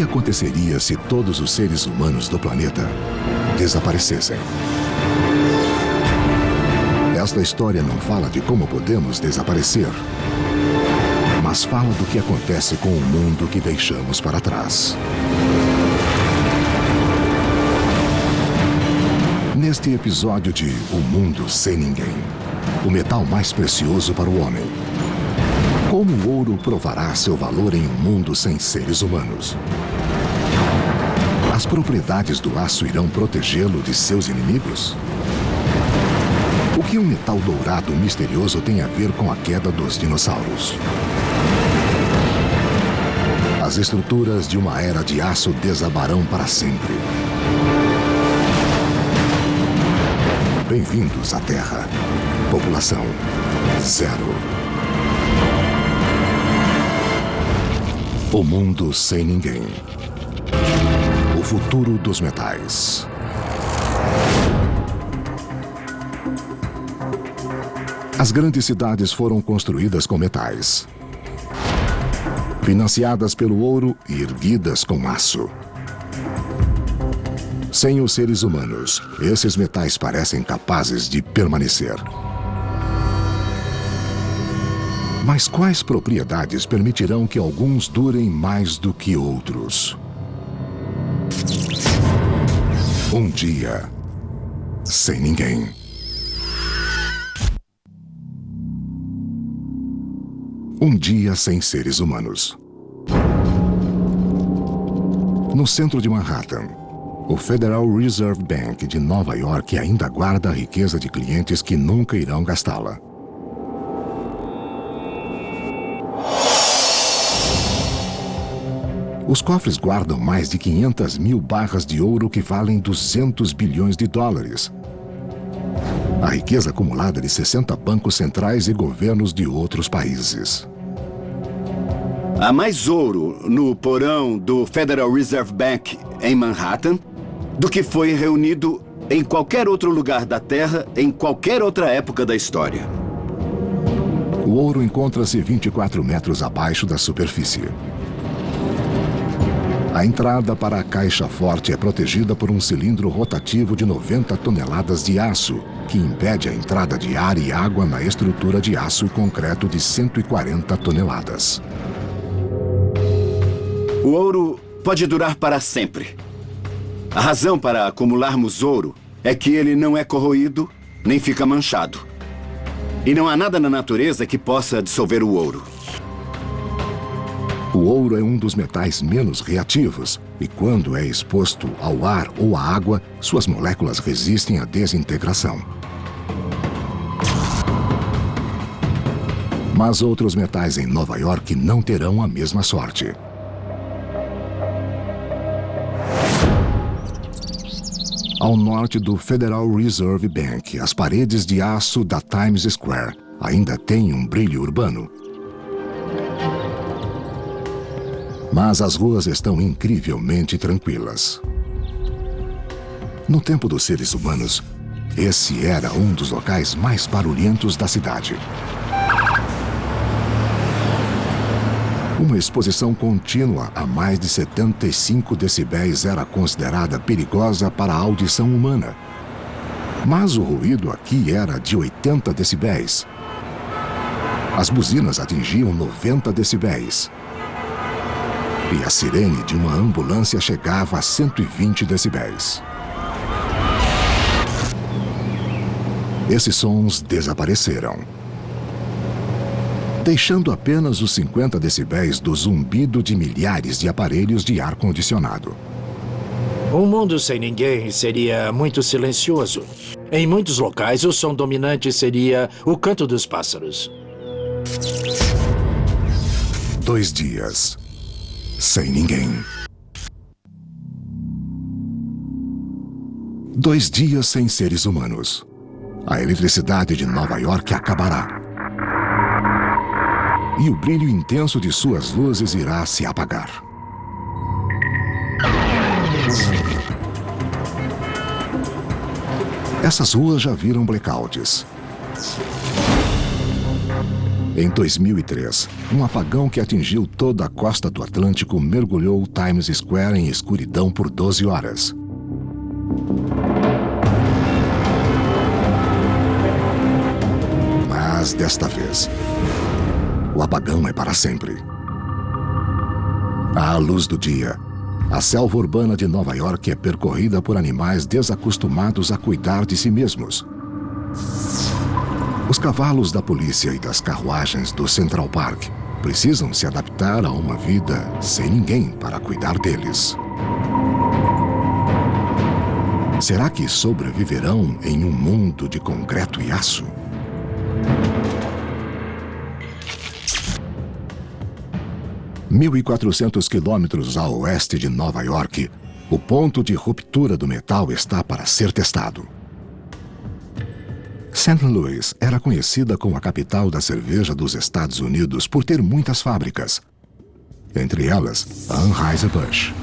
que aconteceria se todos os seres humanos do planeta desaparecessem? Esta história não fala de como podemos desaparecer, mas fala do que acontece com o mundo que deixamos para trás. Neste episódio de O Mundo Sem Ninguém, o metal mais precioso para o homem. Como o ouro provará seu valor em um mundo sem seres humanos? As propriedades do aço irão protegê-lo de seus inimigos? O que um metal dourado misterioso tem a ver com a queda dos dinossauros? As estruturas de uma era de aço desabarão para sempre. Bem-vindos à Terra. População zero. O Mundo Sem Ninguém. O futuro dos metais. As grandes cidades foram construídas com metais, financiadas pelo ouro e erguidas com aço. Sem os seres humanos, esses metais parecem capazes de permanecer. Mas quais propriedades permitirão que alguns durem mais do que outros? Um dia sem ninguém. Um dia sem seres humanos. No centro de Manhattan, o Federal Reserve Bank de Nova York ainda guarda a riqueza de clientes que nunca irão gastá-la. Os cofres guardam mais de 500 mil barras de ouro que valem 200 bilhões de dólares. A riqueza acumulada de 60 bancos centrais e governos de outros países. Há mais ouro no porão do Federal Reserve Bank em Manhattan do que foi reunido em qualquer outro lugar da Terra em qualquer outra época da história. O ouro encontra-se 24 metros abaixo da superfície. A entrada para a caixa forte é protegida por um cilindro rotativo de 90 toneladas de aço, que impede a entrada de ar e água na estrutura de aço e concreto de 140 toneladas. O ouro pode durar para sempre. A razão para acumularmos ouro é que ele não é corroído nem fica manchado. E não há nada na natureza que possa dissolver o ouro. O ouro é um dos metais menos reativos e, quando é exposto ao ar ou à água, suas moléculas resistem à desintegração. Mas outros metais em Nova York não terão a mesma sorte. Ao norte do Federal Reserve Bank, as paredes de aço da Times Square ainda têm um brilho urbano. Mas as ruas estão incrivelmente tranquilas. No tempo dos seres humanos, esse era um dos locais mais barulhentos da cidade. Uma exposição contínua a mais de 75 decibéis era considerada perigosa para a audição humana. Mas o ruído aqui era de 80 decibéis. As buzinas atingiam 90 decibéis. E a sirene de uma ambulância chegava a 120 decibéis. Esses sons desapareceram, deixando apenas os 50 decibéis do zumbido de milhares de aparelhos de ar-condicionado. Um mundo sem ninguém seria muito silencioso. Em muitos locais, o som dominante seria o canto dos pássaros. 2 dias sem ninguém. 2 dias sem seres humanos. A eletricidade de Nova York acabará. E o brilho intenso de suas luzes irá se apagar. Essas ruas já viram blackouts. Em 2003, um apagão que atingiu toda a costa do Atlântico mergulhou Times Square em escuridão por 12 horas. Mas desta vez, o apagão é para sempre. À luz do dia, a selva urbana de Nova York é percorrida por animais desacostumados a cuidar de si mesmos. Os cavalos da polícia e das carruagens do Central Park precisam se adaptar a uma vida sem ninguém para cuidar deles. Será que sobreviverão em um mundo de concreto e aço? – 1.400 quilômetros a oeste de Nova York, o ponto de ruptura do metal está para ser testado. St. Louis era conhecida como a capital da cerveja dos Estados Unidos por ter muitas fábricas, entre elas a Anheuser-Busch.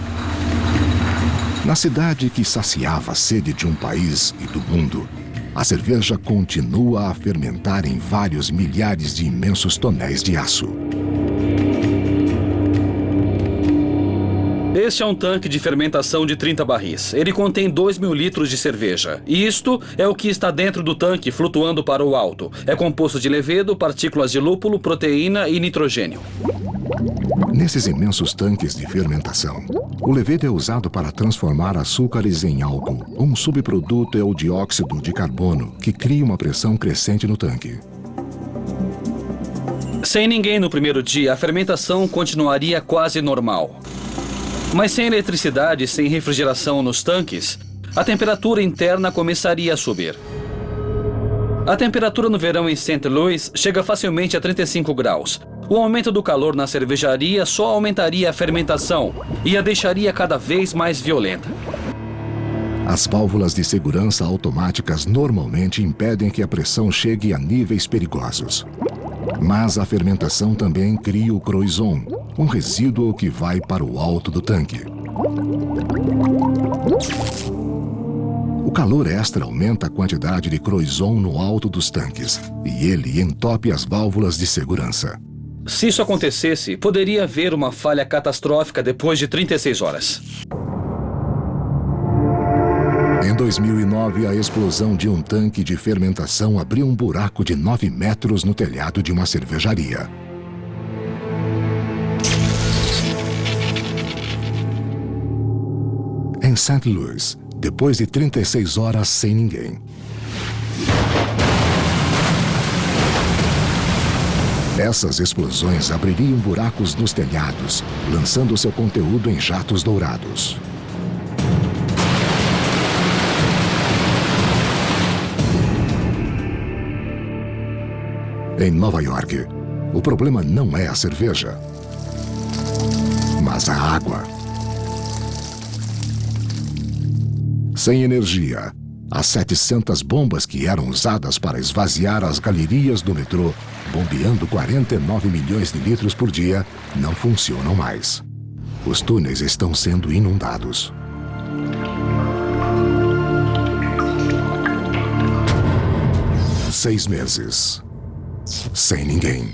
Na cidade que saciava a sede de um país e do mundo, a cerveja continua a fermentar em vários milhares de imensos tonéis de aço. Este é um tanque de fermentação de 30 barris. Ele contém 2.000 litros de cerveja. E isto é o que está dentro do tanque, flutuando para o alto. É composto de levedo, partículas de lúpulo, proteína e nitrogênio. Nesses imensos tanques de fermentação, o levedo é usado para transformar açúcares em álcool. Um subproduto é o dióxido de carbono, que cria uma pressão crescente no tanque. Sem ninguém no primeiro dia, a fermentação continuaria quase normal. Mas sem eletricidade e sem refrigeração nos tanques, a temperatura interna começaria a subir. A temperatura no verão em St. Louis chega facilmente a 35 graus. O aumento do calor na cervejaria só aumentaria a fermentação e a deixaria cada vez mais violenta. As válvulas de segurança automáticas normalmente impedem que a pressão chegue a níveis perigosos. Mas a fermentação também cria o Croizon, um resíduo que vai para o alto do tanque. O calor extra aumenta a quantidade de Croizon no alto dos tanques, e ele entope as válvulas de segurança. Se isso acontecesse, poderia haver uma falha catastrófica depois de 36 horas. Em 2009, a explosão de um tanque de fermentação abriu um buraco de 9 metros no telhado de uma cervejaria. Em St. Louis, depois de 36 horas sem ninguém. Essas explosões abririam buracos nos telhados, lançando seu conteúdo em jatos dourados. Em Nova York, o problema não é a cerveja, mas a água. Sem energia, as 700 bombas que eram usadas para esvaziar as galerias do metrô, bombeando 49 milhões de litros por dia, não funcionam mais. Os túneis estão sendo inundados. – 6 meses. Sem ninguém.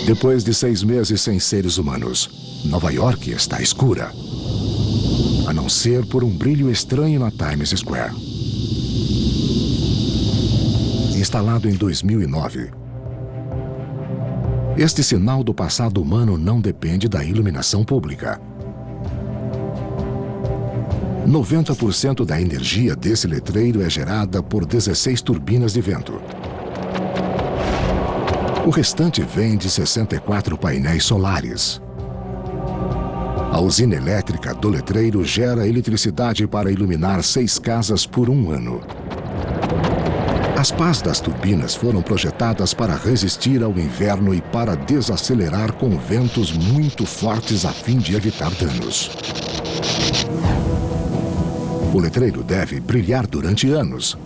Depois de 6 meses sem seres humanos, Nova York está escura. A não ser por um brilho estranho na Times Square. Instalado em 2009. Este sinal do passado humano não depende da iluminação pública. 90% da energia desse letreiro é gerada por 16 turbinas de vento. O restante vem de 64 painéis solares. A usina elétrica do letreiro gera eletricidade para iluminar 6 casas por um ano. As pás das turbinas foram projetadas para resistir ao inverno e para desacelerar com ventos muito fortes a fim de evitar danos. O letreiro deve brilhar durante anos,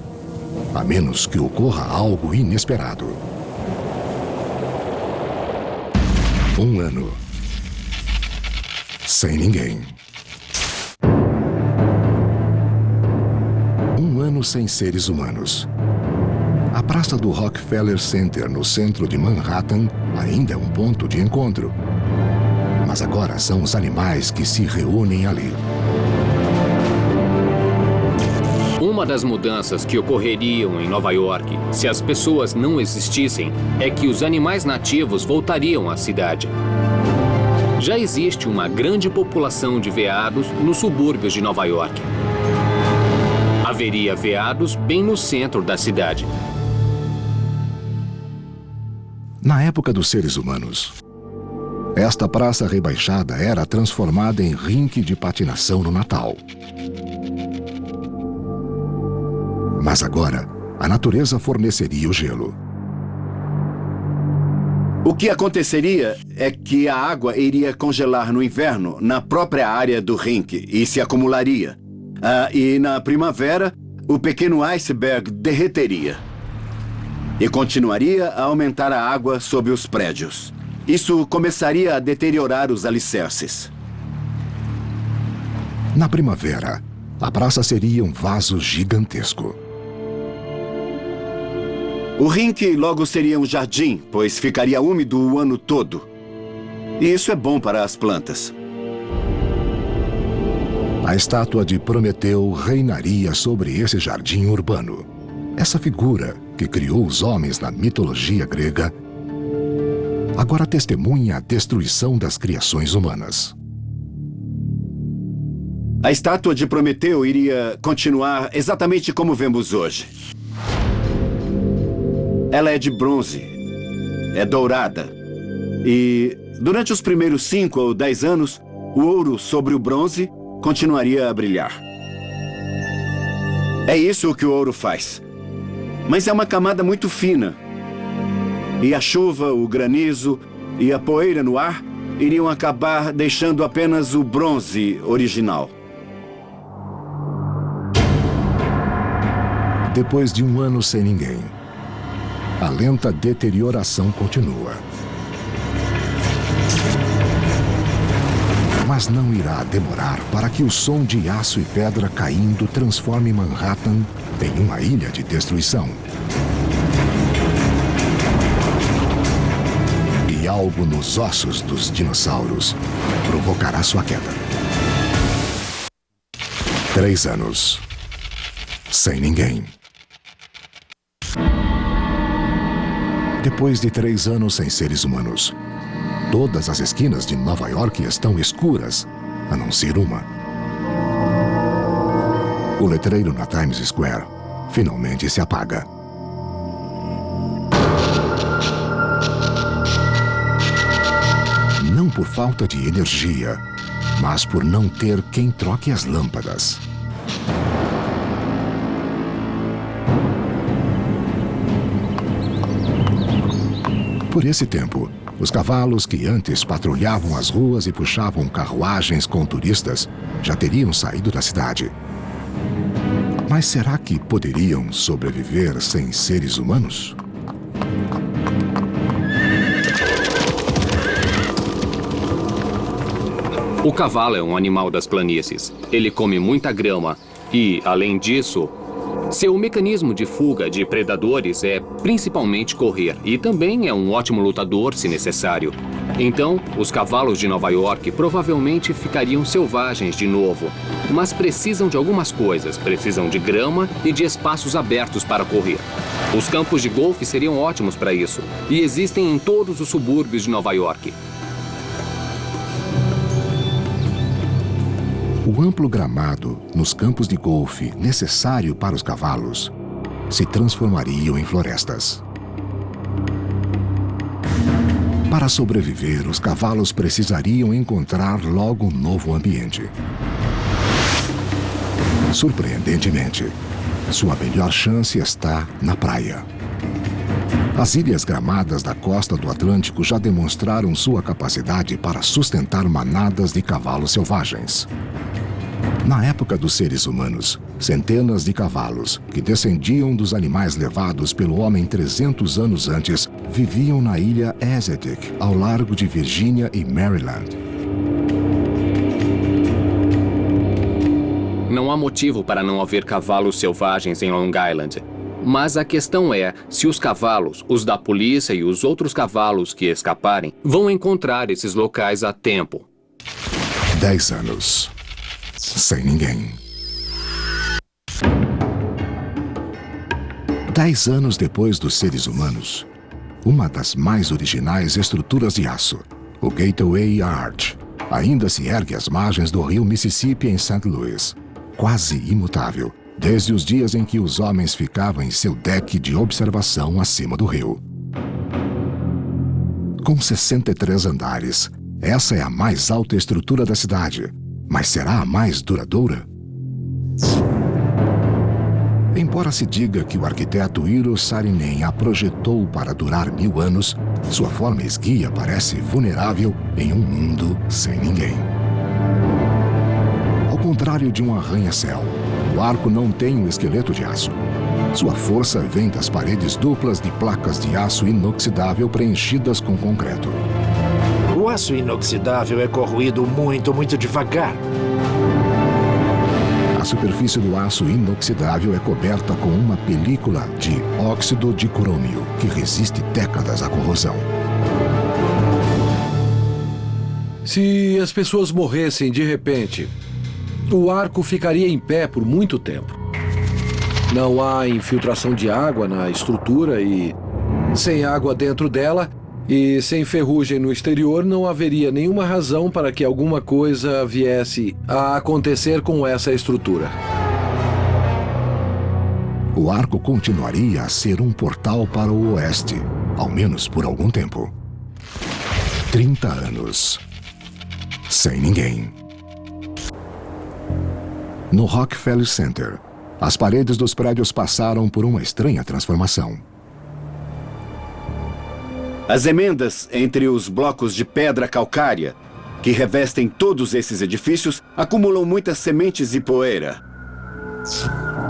a menos que ocorra algo inesperado. 1 ano. Sem ninguém. 1 ano sem seres humanos. A praça do Rockefeller Center, no centro de Manhattan, ainda é um ponto de encontro. Mas agora são os animais que se reúnem ali. Uma das mudanças que ocorreriam em Nova York, se as pessoas não existissem, é que os animais nativos voltariam à cidade. Já existe uma grande população de veados nos subúrbios de Nova York. Haveria veados bem no centro da cidade. Na época dos seres humanos, esta praça rebaixada era transformada em rink de patinação no Natal. Mas agora, a natureza forneceria o gelo. O que aconteceria é que a água iria congelar no inverno na própria área do rink e se acumularia. E na primavera, o pequeno iceberg derreteria. E continuaria a aumentar a água sob os prédios. Isso começaria a deteriorar os alicerces. Na primavera, a praça seria um vaso gigantesco. O rink logo seria um jardim, pois ficaria úmido o ano todo. E isso é bom para as plantas. A estátua de Prometeu reinaria sobre esse jardim urbano. Essa figura, que criou os homens na mitologia grega, agora testemunha a destruição das criações humanas. A estátua de Prometeu iria continuar exatamente como vemos hoje. Ela é de bronze, é dourada, e durante os primeiros 5 ou 10 anos, o ouro sobre o bronze continuaria a brilhar. É isso que o ouro faz. Mas é uma camada muito fina. E a chuva, o granizo e a poeira no ar iriam acabar deixando apenas o bronze original. Depois de um ano sem ninguém, a lenta deterioração continua. Mas não irá demorar para que o som de aço e pedra caindo transforme Manhattan em uma ilha de destruição. E algo nos ossos dos dinossauros provocará sua queda. 3 anos. Sem ninguém. Depois de 3 anos sem seres humanos, todas as esquinas de Nova York estão escuras, a não ser uma. O letreiro na Times Square finalmente se apaga. Não por falta de energia, mas por não ter quem troque as lâmpadas. Por esse tempo, os cavalos que antes patrulhavam as ruas e puxavam carruagens com turistas já teriam saído da cidade. Mas será que poderiam sobreviver sem seres humanos? O cavalo é um animal das planícies. Ele come muita grama e, além disso, seu mecanismo de fuga de predadores é principalmente correr e também é um ótimo lutador se necessário. Então, os cavalos de Nova York provavelmente ficariam selvagens de novo, mas precisam de algumas coisas. Precisam de grama e de espaços abertos para correr. Os campos de golfe seriam ótimos para isso e existem em todos os subúrbios de Nova York. O amplo gramado nos campos de golfe necessário para os cavalos se transformariam em florestas. Para sobreviver, os cavalos precisariam encontrar logo um novo ambiente. Surpreendentemente, sua melhor chance está na praia. As ilhas gramadas da costa do Atlântico já demonstraram sua capacidade para sustentar manadas de cavalos selvagens. Na época dos seres humanos, centenas de cavalos, que descendiam dos animais levados pelo homem 300 anos antes, viviam na ilha Aztec, ao largo de Virgínia e Maryland. Não há motivo para não haver cavalos selvagens em Long Island. Mas a questão é se os cavalos, os da polícia e os outros cavalos que escaparem, vão encontrar esses locais a tempo. 10 anos. Sem ninguém. 10 anos depois dos seres humanos, uma das mais originais estruturas de aço, o Gateway Arch, ainda se ergue às margens do rio Mississippi em St. Louis, quase imutável, desde os dias em que os homens ficavam em seu deck de observação acima do rio. Com 63 andares, essa é a mais alta estrutura da cidade, mas será a mais duradoura? Embora se diga que o arquiteto Eero Saarinen a projetou para durar 1000 anos, sua forma esguia parece vulnerável em um mundo sem ninguém. Ao contrário de um arranha-céu, o arco não tem um esqueleto de aço. Sua força vem das paredes duplas de placas de aço inoxidável preenchidas com concreto. O aço inoxidável é corroído muito devagar. A superfície do aço inoxidável é coberta com uma película de óxido de crômio, que resiste décadas à corrosão. Se as pessoas morressem de repente, o arco ficaria em pé por muito tempo. Não há infiltração de água na estrutura e, sem água dentro dela e sem ferrugem no exterior, não haveria nenhuma razão para que alguma coisa viesse a acontecer com essa estrutura. O arco continuaria a ser um portal para o oeste, ao menos por algum tempo. 30 anos. Sem ninguém. No Rockefeller Center, as paredes dos prédios passaram por uma estranha transformação. As emendas entre os blocos de pedra calcária que revestem todos esses edifícios acumulam muitas sementes e poeira.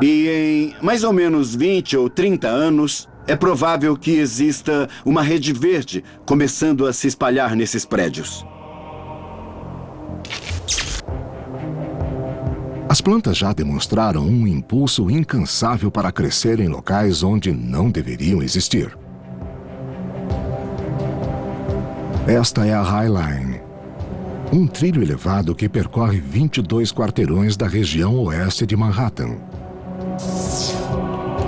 E em mais ou menos 20 ou 30 anos, é provável que exista uma rede verde começando a se espalhar nesses prédios. As plantas já demonstraram um impulso incansável para crescer em locais onde não deveriam existir. Esta é a High Line, um trilho elevado que percorre 22 quarteirões da região oeste de Manhattan.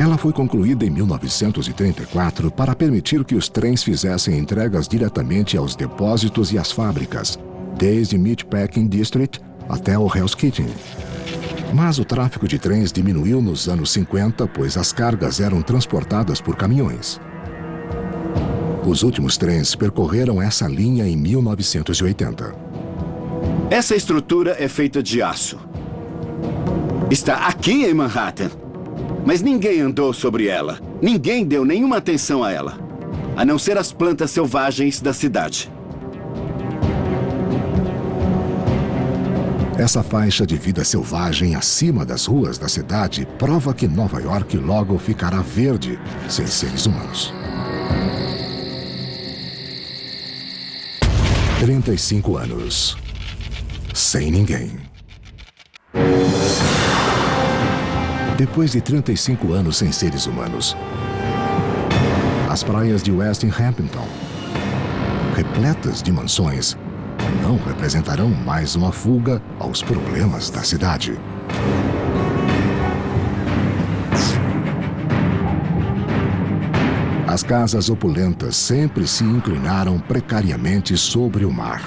Ela foi concluída em 1934 para permitir que os trens fizessem entregas diretamente aos depósitos e às fábricas, desde Meatpacking District até o Hell's Kitchen. Mas o tráfego de trens diminuiu nos anos 50, pois as cargas eram transportadas por caminhões. Os últimos trens percorreram essa linha em 1980. Essa estrutura é feita de aço. Está aqui em Manhattan. Mas ninguém andou sobre ela. Ninguém deu nenhuma atenção a ela, a não ser as plantas selvagens da cidade. Essa faixa de vida selvagem acima das ruas da cidade prova que Nova York logo ficará verde, sem seres humanos. 35 anos. Sem ninguém. Depois de 35 anos sem seres humanos, as praias de West Hampton, repletas de mansões, não representarão mais uma fuga aos problemas da cidade. As casas opulentas sempre se inclinaram precariamente sobre o mar.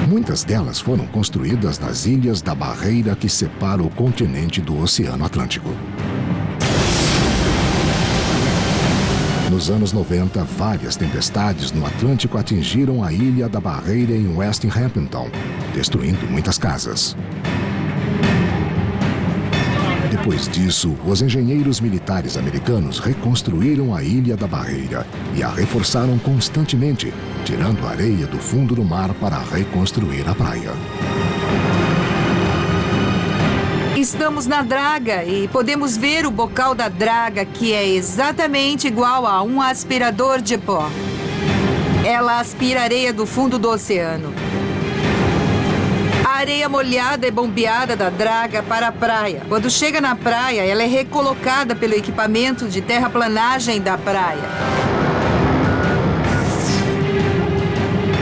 Muitas delas foram construídas nas ilhas da barreira que separa o continente do Oceano Atlântico. Nos anos 90, várias tempestades no Atlântico atingiram a ilha da barreira em West Hampton, destruindo muitas casas. Depois disso, os engenheiros militares americanos reconstruíram a Ilha da Barreira e a reforçaram constantemente, tirando areia do fundo do mar para reconstruir a praia. Estamos na draga e podemos ver o bocal da draga, que é exatamente igual a um aspirador de pó. Ela aspira areia do fundo do oceano. A areia molhada e bombeada da draga para a praia. Quando chega na praia, ela é recolocada pelo equipamento de terraplanagem da praia.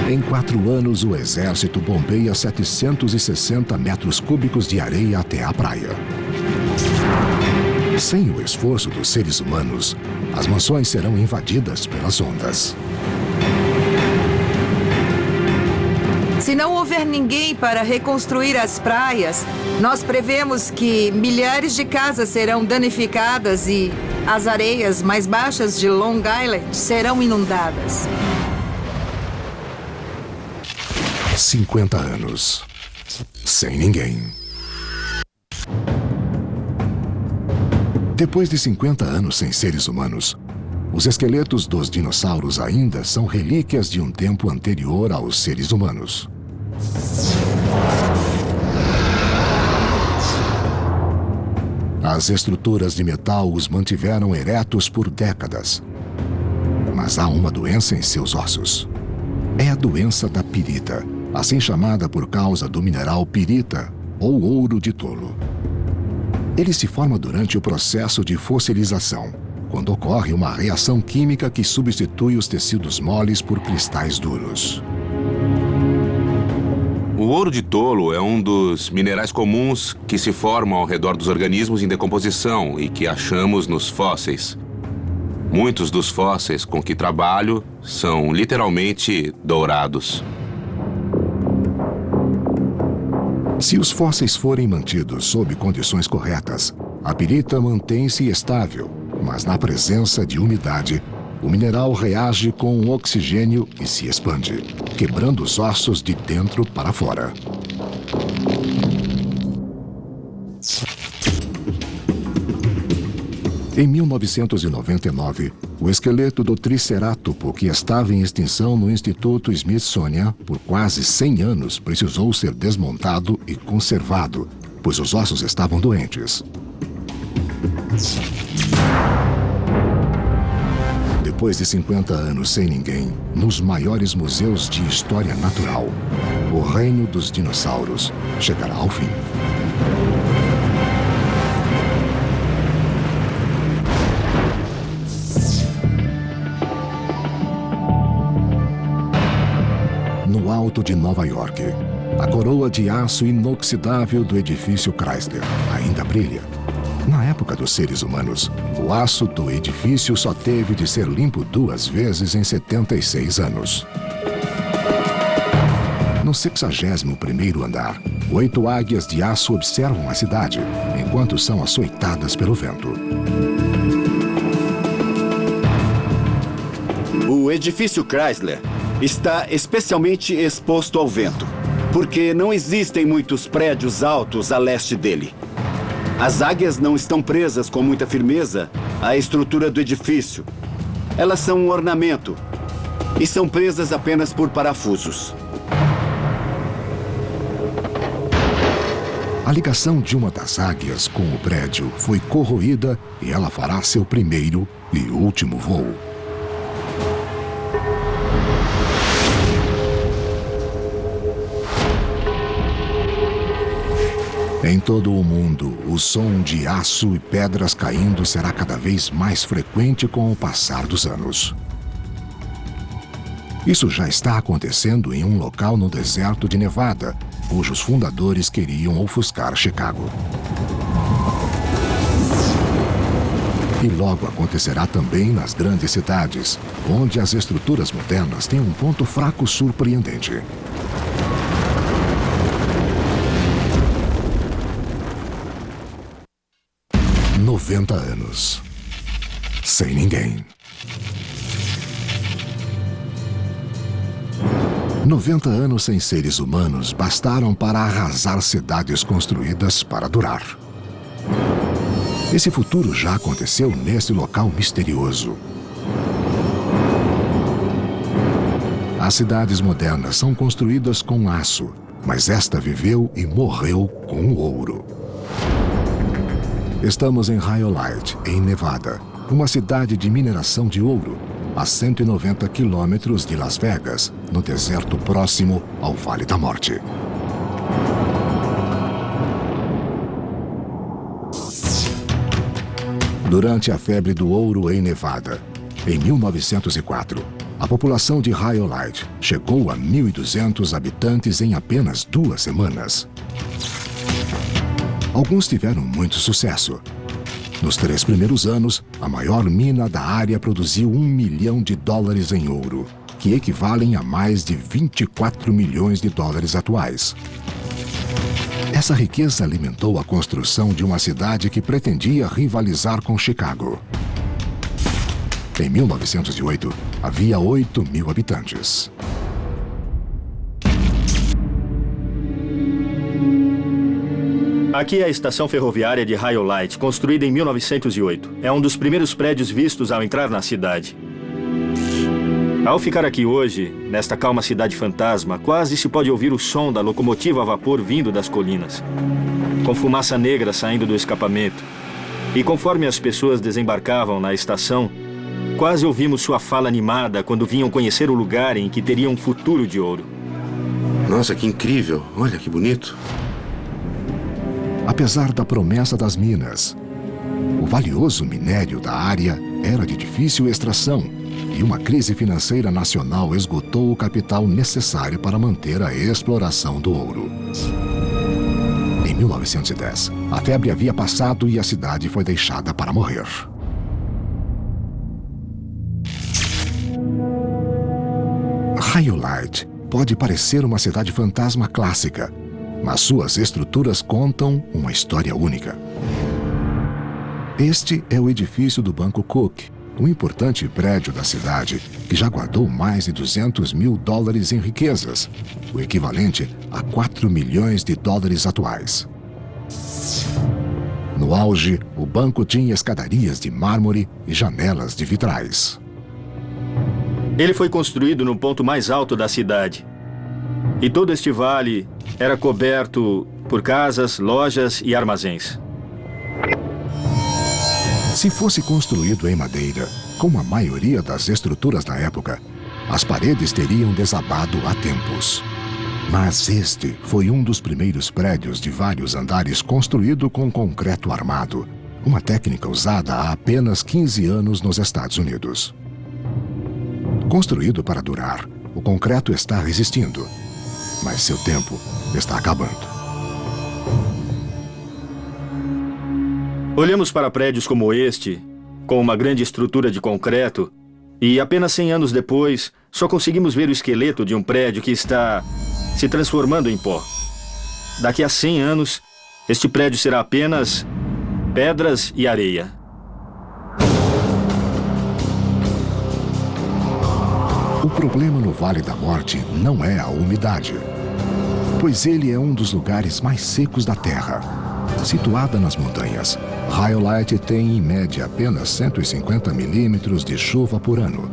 Em 4 anos, o exército bombeia 760 metros cúbicos de areia até a praia. Sem o esforço dos seres humanos, as mansões serão invadidas pelas ondas. Se não houver ninguém para reconstruir as praias, nós prevemos que milhares de casas serão danificadas e as areias mais baixas de Long Island serão inundadas. 50 anos. Sem ninguém. Depois de 50 anos sem seres humanos, os esqueletos dos dinossauros ainda são relíquias de um tempo anterior aos seres humanos. As estruturas de metal os mantiveram eretos por décadas. Mas há uma doença em seus ossos. É a doença da pirita, assim chamada por causa do mineral pirita, ou ouro de tolo. Ele se forma durante o processo de fossilização, quando ocorre uma reação química que substitui os tecidos moles por cristais duros. O ouro de tolo é um dos minerais comuns que se formam ao redor dos organismos em decomposição e que achamos nos fósseis. Muitos dos fósseis com que trabalho são literalmente dourados. Se os fósseis forem mantidos sob condições corretas, a pirita mantém-se estável, mas na presença de umidade, o mineral reage com o oxigênio e se expande, quebrando os ossos de dentro para fora. Em 1999, o esqueleto do Tricerátopo, que estava em extinção no Instituto Smithsonian por quase 100 anos, precisou ser desmontado e conservado, pois os ossos estavam doentes. Depois de 50 anos sem ninguém, nos maiores museus de história natural, o reino dos dinossauros chegará ao fim. No alto de Nova York, a coroa de aço inoxidável do edifício Chrysler ainda brilha. Na época dos seres humanos, o aço do edifício só teve de ser limpo 2 vezes em 76 anos. No 61º andar, 8 águias de aço observam a cidade, enquanto são açoitadas pelo vento. O edifício Chrysler está especialmente exposto ao vento, porque não existem muitos prédios altos a leste dele. As águias não estão presas com muita firmeza à estrutura do edifício. Elas são um ornamento e são presas apenas por parafusos. A ligação de uma das águias com o prédio foi corroída e ela fará seu primeiro e último voo. Em todo o mundo, o som de aço e pedras caindo será cada vez mais frequente com o passar dos anos. Isso já está acontecendo em um local no deserto de Nevada, cujos fundadores queriam ofuscar Chicago. E logo acontecerá também nas grandes cidades, onde as estruturas modernas têm um ponto fraco surpreendente. "90 anos. Sem ninguém. 90 anos sem seres humanos bastaram para arrasar cidades construídas para durar. Esse futuro já aconteceu nesse local misterioso. As cidades modernas são construídas com aço, mas esta viveu e morreu com ouro. Estamos em Rhyolite, em Nevada, uma cidade de mineração de ouro, a 190 quilômetros de Las Vegas, no deserto próximo ao Vale da Morte. Durante a febre do ouro em Nevada, em 1904, a população de Rhyolite chegou a 1.200 habitantes em apenas 2 semanas. Alguns tiveram muito sucesso. Nos 3 primeiros anos, a maior mina da área produziu $1 milhão em ouro, que equivalem a mais de 24 milhões de dólares atuais. Essa riqueza alimentou a construção de uma cidade que pretendia rivalizar com Chicago. Em 1908, havia 8.000 habitantes. Aqui é a estação ferroviária de Rhyolite, construída em 1908. É um dos primeiros prédios vistos ao entrar na cidade. Ao ficar aqui hoje, nesta calma cidade fantasma, quase se pode ouvir o som da locomotiva a vapor vindo das colinas, com fumaça negra saindo do escapamento. E conforme as pessoas desembarcavam na estação, quase ouvimos sua fala animada quando vinham conhecer o lugar em que teria um futuro de ouro. Nossa, que incrível! Olha que bonito! Apesar da promessa das minas, o valioso minério da área era de difícil extração e uma crise financeira nacional esgotou o capital necessário para manter a exploração do ouro. Em 1910, a febre havia passado e a cidade foi deixada para morrer. Rhyolite pode parecer uma cidade fantasma clássica, mas suas estruturas contam uma história única. Este é o edifício do Banco Cook, um importante prédio da cidade que já guardou mais de $200 mil em riquezas, o equivalente a 4 milhões de dólares atuais. No auge, o banco tinha escadarias de mármore e janelas de vitrais. Ele foi construído no ponto mais alto da cidade. E todo este vale era coberto por casas, lojas e armazéns. Se fosse construído em madeira, como a maioria das estruturas da época, as paredes teriam desabado há tempos. Mas este foi um dos primeiros prédios de vários andares construído com concreto armado, uma técnica usada há apenas 15 anos nos Estados Unidos. Construído para durar, o concreto está resistindo, mas seu tempo está acabando. Olhamos para prédios como este, com uma grande estrutura de concreto, e apenas 100 anos depois, só conseguimos ver o esqueleto de um prédio que está se transformando em pó. Daqui a 100 anos, este prédio será apenas pedras e areia. O problema no Vale da Morte não é a umidade, pois ele é um dos lugares mais secos da Terra. Situada nas montanhas, Rhyolite tem em média apenas 150 milímetros de chuva por ano.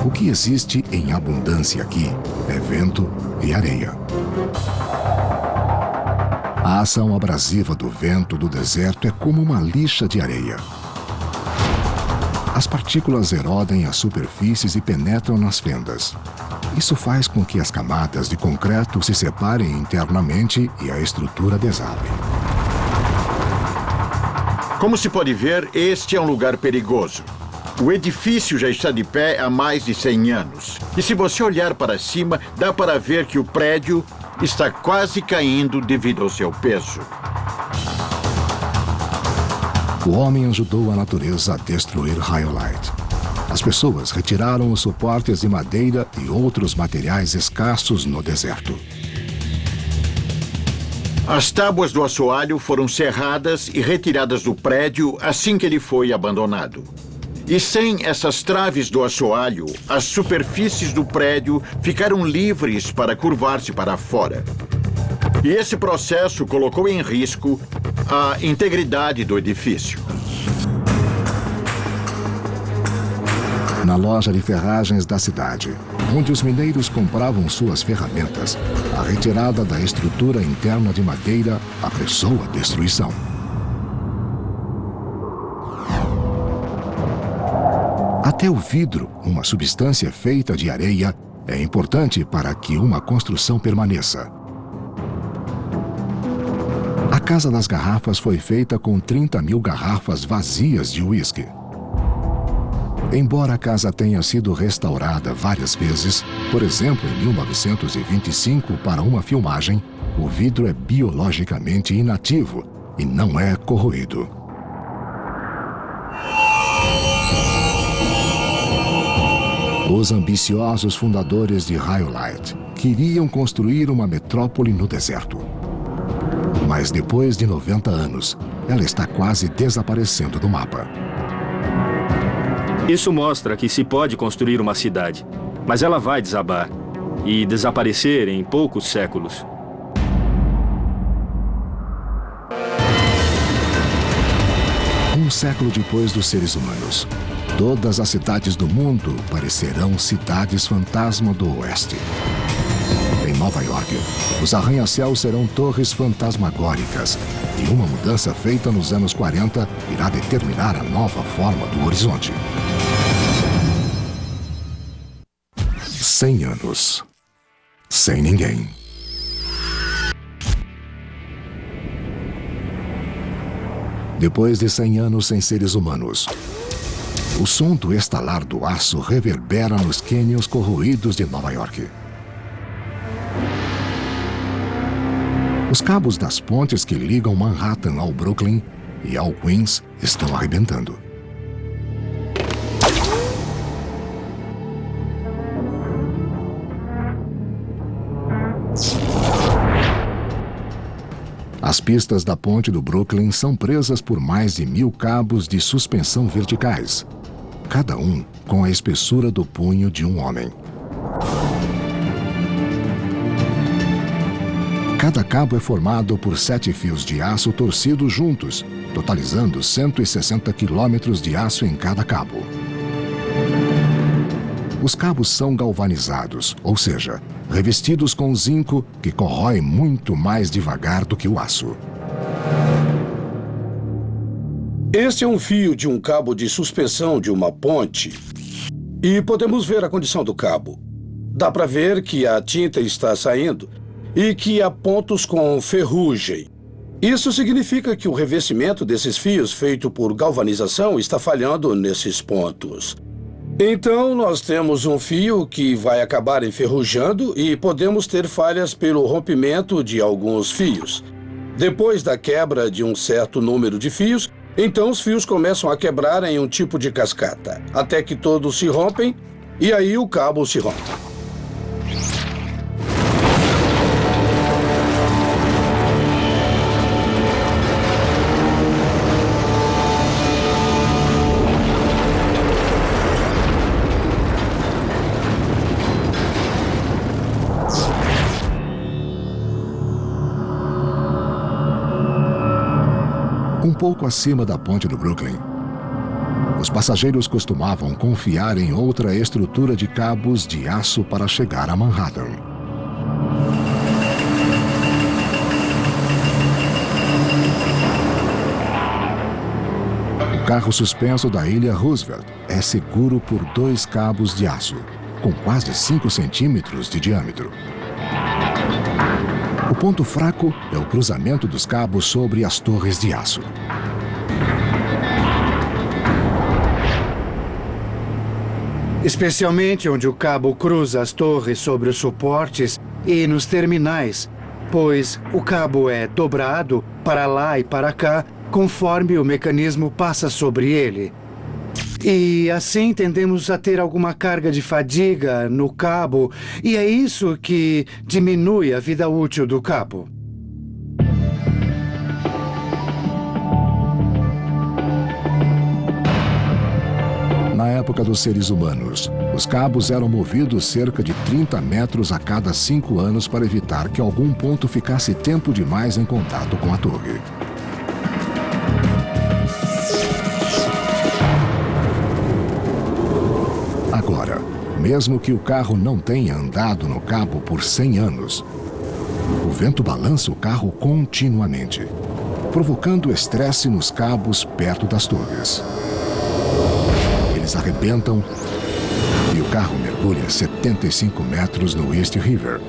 O que existe em abundância aqui é vento e areia. A ação abrasiva do vento do deserto é como uma lixa de areia. As partículas erodem as superfícies e penetram nas fendas. Isso faz com que as camadas de concreto se separem internamente e a estrutura desabe. Como se pode ver, este é um lugar perigoso. O edifício já está de pé há mais de 100 anos. E se você olhar para cima, dá para ver que o prédio está quase caindo devido ao seu peso. O homem ajudou a natureza a destruir Rhyolite. As pessoas retiraram os suportes de madeira e outros materiais escassos no deserto. As tábuas do assoalho foram serradas e retiradas do prédio assim que ele foi abandonado. E sem essas traves do assoalho, as superfícies do prédio ficaram livres para curvar-se para fora. E esse processo colocou em risco a integridade do edifício. Na loja de ferragens da cidade, onde os mineiros compravam suas ferramentas, a retirada da estrutura interna de madeira apressou a destruição. Até o vidro, uma substância feita de areia, é importante para que uma construção permaneça. A Casa das Garrafas foi feita com 30.000 garrafas vazias de uísque. Embora a casa tenha sido restaurada várias vezes, por exemplo, em 1925 para uma filmagem, o vidro é biologicamente inativo e não é corroído. Os ambiciosos fundadores de Rhyolite queriam construir uma metrópole no deserto. Mas depois de 90 anos, ela está quase desaparecendo do mapa. Isso mostra que se pode construir uma cidade, mas ela vai desabar e desaparecer em poucos séculos. Um século depois dos seres humanos, todas as cidades do mundo parecerão cidades fantasma do oeste. Em Nova York, os arranha-céus serão torres fantasmagóricas e uma mudança feita nos anos 40 irá determinar a nova forma do horizonte. 100 anos. Sem ninguém. Depois de 100 anos sem seres humanos, o som do estalar do aço reverbera nos cânions corroídos de Nova York. Os cabos das pontes que ligam Manhattan ao Brooklyn e ao Queens estão arrebentando. As pistas da ponte do Brooklyn são presas por mais de 1.000 cabos de suspensão verticais, cada um com a espessura do punho de um homem. Cada cabo é formado por 7 fios de aço torcidos juntos, totalizando 160 quilômetros de aço em cada cabo. Os cabos são galvanizados, ou seja, revestidos com zinco que corrói muito mais devagar do que o aço. Este é um fio de um cabo de suspensão de uma ponte e podemos ver a condição do cabo. Dá para ver que a tinta está saindo e que há pontos com ferrugem. Isso significa que o revestimento desses fios feito por galvanização está falhando nesses pontos. Então, nós temos um fio que vai acabar enferrujando e podemos ter falhas pelo rompimento de alguns fios. Depois da quebra de um certo número de fios, então os fios começam a quebrar em um tipo de cascata, até que todos se rompem e aí o cabo se rompe. Um pouco acima da ponte do Brooklyn, os passageiros costumavam confiar em outra estrutura de cabos de aço para chegar a Manhattan. O carro suspenso da ilha Roosevelt é seguro por 2 cabos de aço, com quase 5 centímetros de diâmetro. O ponto fraco é o cruzamento dos cabos sobre as torres de aço. Especialmente onde o cabo cruza as torres sobre os suportes e nos terminais, pois o cabo é dobrado para lá e para cá conforme o mecanismo passa sobre ele. E assim tendemos a ter alguma carga de fadiga no cabo, e é isso que diminui a vida útil do cabo. Na época dos seres humanos, os cabos eram movidos cerca de 30 metros a cada 5 anos para evitar que algum ponto ficasse tempo demais em contato com a torre. Agora, mesmo que o carro não tenha andado no cabo por 100 anos, o vento balança o carro continuamente, provocando estresse nos cabos perto das torres. Eles arrebentam e o carro mergulha 75 metros no East River.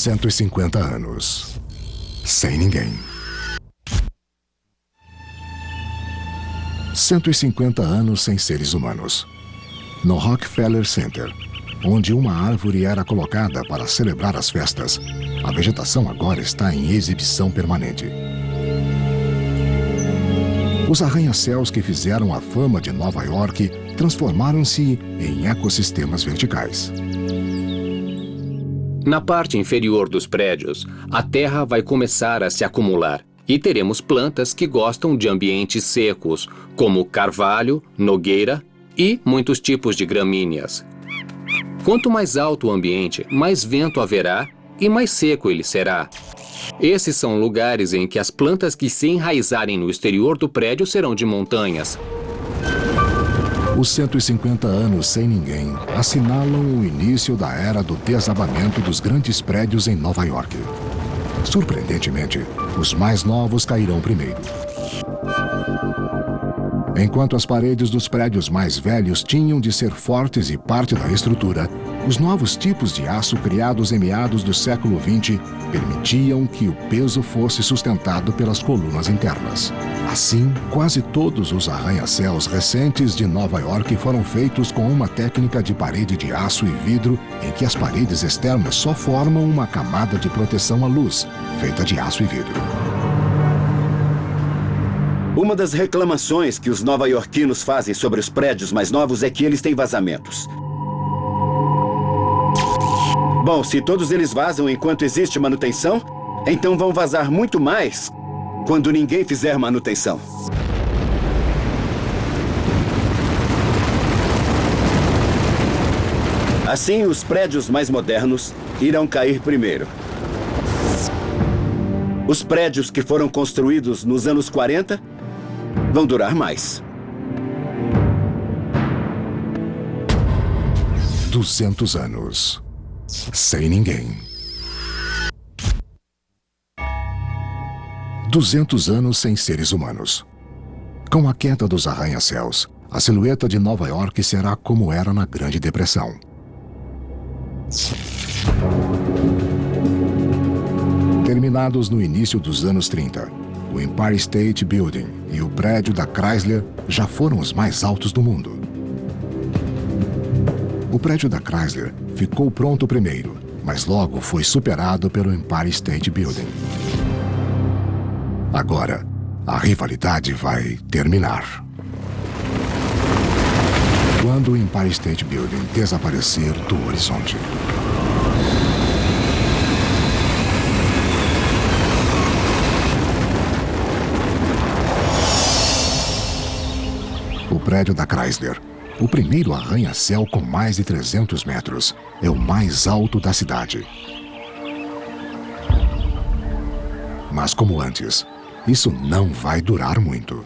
150 anos. Sem ninguém. 150 anos sem seres humanos. No Rockefeller Center, onde uma árvore era colocada para celebrar as festas, a vegetação agora está em exibição permanente. Os arranha-céus que fizeram a fama de Nova York transformaram-se em ecossistemas verticais. Na parte inferior dos prédios, a terra vai começar a se acumular e teremos plantas que gostam de ambientes secos, como carvalho, nogueira e muitos tipos de gramíneas. Quanto mais alto o ambiente, mais vento haverá e mais seco ele será. Esses são lugares em que as plantas que se enraizarem no exterior do prédio serão de montanhas. Os 150 anos sem ninguém assinalam o início da era do desabamento dos grandes prédios em Nova York. Surpreendentemente, os mais novos cairão primeiro. Enquanto as paredes dos prédios mais velhos tinham de ser fortes e parte da estrutura, os novos tipos de aço criados em meados do século XX permitiam que o peso fosse sustentado pelas colunas internas. Assim, quase todos os arranha-céus recentes de Nova York foram feitos com uma técnica de parede de aço e vidro em que as paredes externas só formam uma camada de proteção à luz, feita de aço e vidro. Uma das reclamações que os nova-iorquinos fazem sobre os prédios mais novos é que eles têm vazamentos. Bom, se todos eles vazam enquanto existe manutenção, então vão vazar muito mais quando ninguém fizer manutenção. Assim, os prédios mais modernos irão cair primeiro. Os prédios que foram construídos nos anos 40 vão durar mais. 200 anos. Sem ninguém. 200 anos sem seres humanos. Com a queda dos arranha-céus, a silhueta de Nova York será como era na Grande Depressão. Terminados no início dos anos 30, o Empire State Building e o prédio da Chrysler já foram os mais altos do mundo. O prédio da Chrysler ficou pronto primeiro, mas logo foi superado pelo Empire State Building. Agora, a rivalidade vai terminar. Quando o Empire State Building desaparecer do horizonte. O prédio da Chrysler, o primeiro arranha-céu com mais de 300 metros, é o mais alto da cidade. Mas como antes, isso não vai durar muito.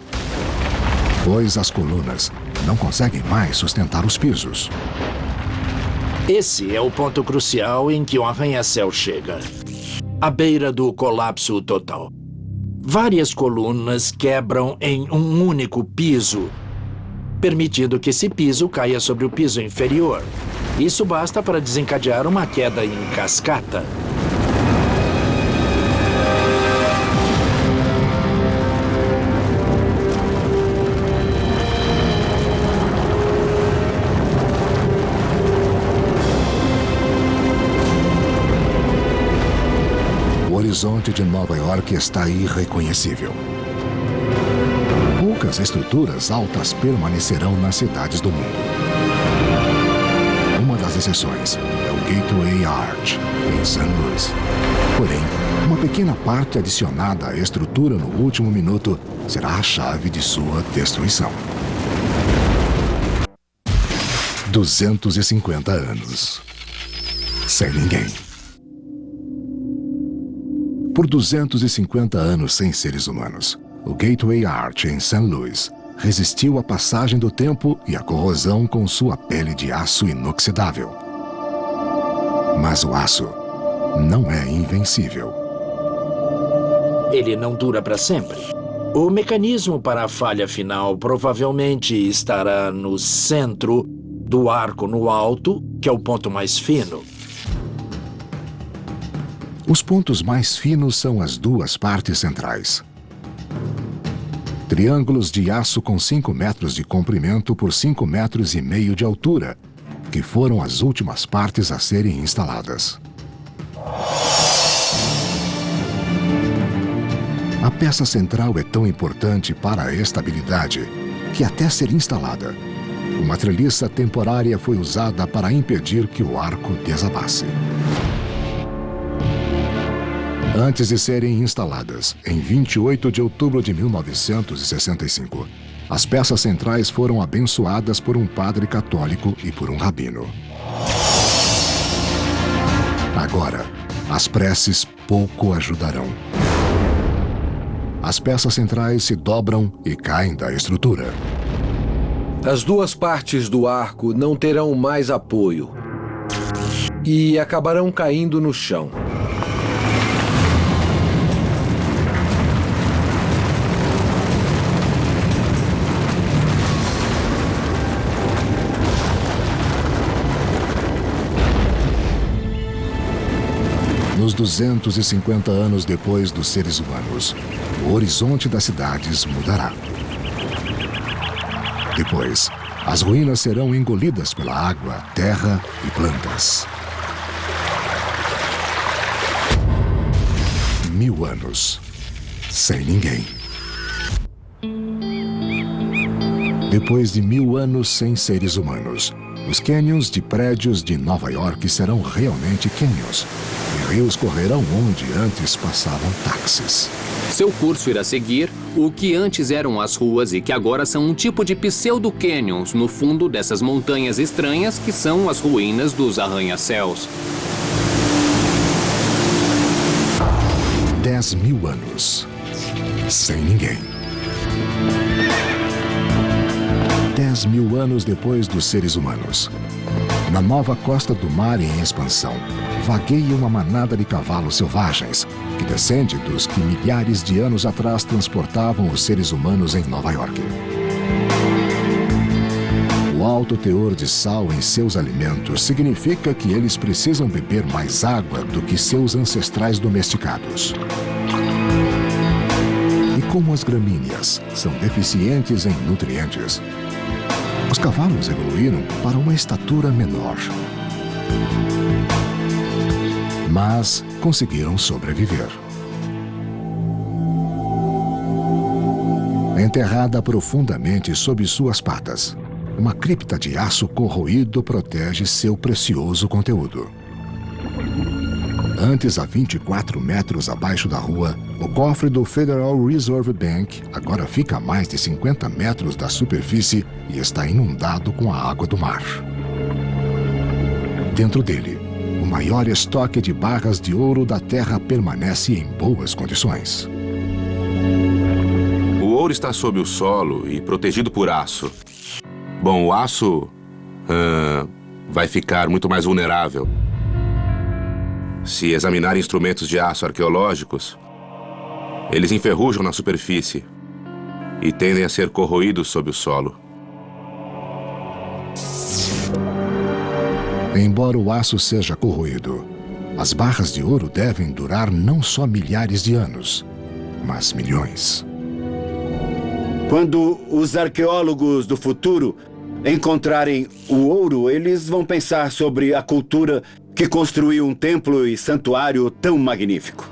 Pois as colunas não conseguem mais sustentar os pisos. Esse é o ponto crucial em que o arranha-céu chega. À beira do colapso total. Várias colunas quebram em um único piso, permitindo que esse piso caia sobre o piso inferior. Isso basta para desencadear uma queda em cascata. O horizonte de Nova York está irreconhecível. Poucas estruturas altas permanecerão nas cidades do mundo. Uma das exceções é o Gateway Arch, em St. Louis. Porém, uma pequena parte adicionada à estrutura no último minuto será a chave de sua destruição. 250 anos. Sem ninguém. Por 250 anos sem seres humanos, o Gateway Arch em St. Louis resistiu à passagem do tempo e à corrosão com sua pele de aço inoxidável. Mas o aço não é invencível. Ele não dura para sempre. O mecanismo para a falha final provavelmente estará no centro do arco no alto, que é o ponto mais fino. Os pontos mais finos são as duas partes centrais. Triângulos de aço com 5 metros de comprimento por 5,5 metros de altura, que foram as últimas partes a serem instaladas. A peça central é tão importante para a estabilidade que, até ser instalada, uma treliça temporária foi usada para impedir que o arco desabasse. Antes de serem instaladas, em 28 de outubro de 1965, as peças centrais foram abençoadas por um padre católico e por um rabino. Agora, as preces pouco ajudarão. As peças centrais se dobram e caem da estrutura. As duas partes do arco não terão mais apoio e acabarão caindo no chão. Nos 250 anos depois dos seres humanos, o horizonte das cidades mudará. Depois, as ruínas serão engolidas pela água, terra e plantas. 1000 anos, sem ninguém. Depois de 1000 anos sem seres humanos, os cânions de prédios de Nova York serão realmente cânions. E rios correrão onde antes passavam táxis. Seu curso irá seguir o que antes eram as ruas e que agora são um tipo de pseudo-canyons no fundo dessas montanhas estranhas que são as ruínas dos arranha-céus. 10.000 anos, sem ninguém. 10.000 anos depois dos seres humanos. Na nova costa do mar em expansão, vagueia uma manada de cavalos selvagens, que descende dos que milhares de anos atrás transportavam os seres humanos em Nova York. O alto teor de sal em seus alimentos significa que eles precisam beber mais água do que seus ancestrais domesticados. E como as gramíneas são deficientes em nutrientes, os cavalos evoluíram para uma estatura menor. Mas conseguiram sobreviver. Enterrada profundamente sob suas patas, uma cripta de aço corroído protege seu precioso conteúdo. Antes, a 24 metros abaixo da rua, o cofre do Federal Reserve Bank agora fica a mais de 50 metros da superfície e está inundado com a água do mar. Dentro dele, o maior estoque de barras de ouro da Terra permanece em boas condições. O ouro está sob o solo e protegido por aço. Bom, o aço vai ficar muito mais vulnerável. Se examinar instrumentos de aço arqueológicos, eles enferrujam na superfície e tendem a ser corroídos sob o solo. Embora o aço seja corroído, as barras de ouro devem durar não só milhares de anos, mas milhões. Quando os arqueólogos do futuro encontrarem o ouro, eles vão pensar sobre a cultura que construiu um templo e santuário tão magnífico.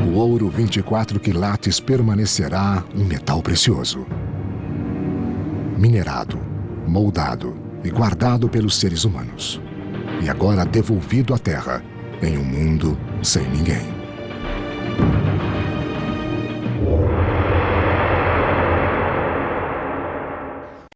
O ouro 24 quilates permanecerá um metal precioso. Minerado, moldado e guardado pelos seres humanos. E agora devolvido à Terra, em um mundo sem ninguém.